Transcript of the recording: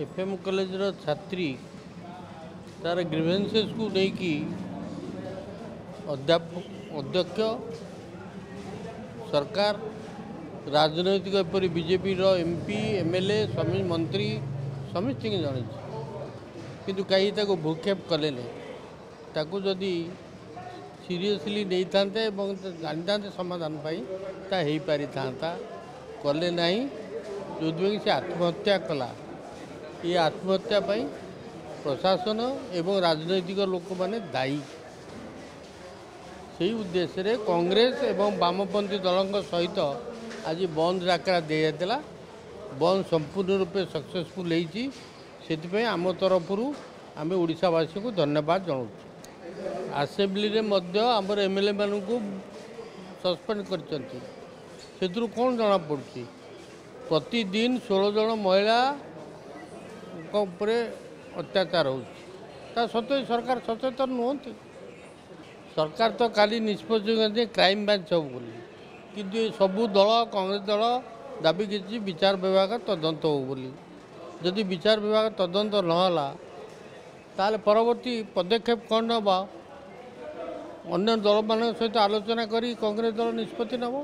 FM college छात्री तार grievances को लेकिन अध्यक्ष सरकार राजनैतिक एपरी बीजेपी एमपी एमएलए समी मंत्री समस्त जन किंतु कहीं भूक्षेप कले ताकू जदि सीरियसली नहीं था जानी था समाधान हो पारि था कले ना जो से आत्महत्या कला ये आत्महत्या प्रशासन एवं राजनैतिक लोक मैंने दायी से उद्देश्य कांग्रेस एवं वामपंथी दलों सहित आज बंद डाकरा दी जाता बंद संपूर्ण रूपे सक्सेसफुल होती आम तरफ आम ओडावासी को धन्यवाद जनाऊँ। आसेम्बली आमर एमएलए मान को सस्पेंड कर कौन जना पड़ी प्रतिदिन 16 जन महिला अत्याचार हो सत्य सरकार सचेतन नुहति सरकार तो काली निष्पत्ति क्राइम ब्रांच सब बोली किंतु सबू दल कांग्रेस दल दाबी कि विचार विभाग तदंत हो बोली जदि विचार विभाग तदंत नहला ताले परवर्ती पदक्षेप कौन हम अन्य दल मान सहित आलोचना करी कांग्रेस दल निष्पत्ति नब।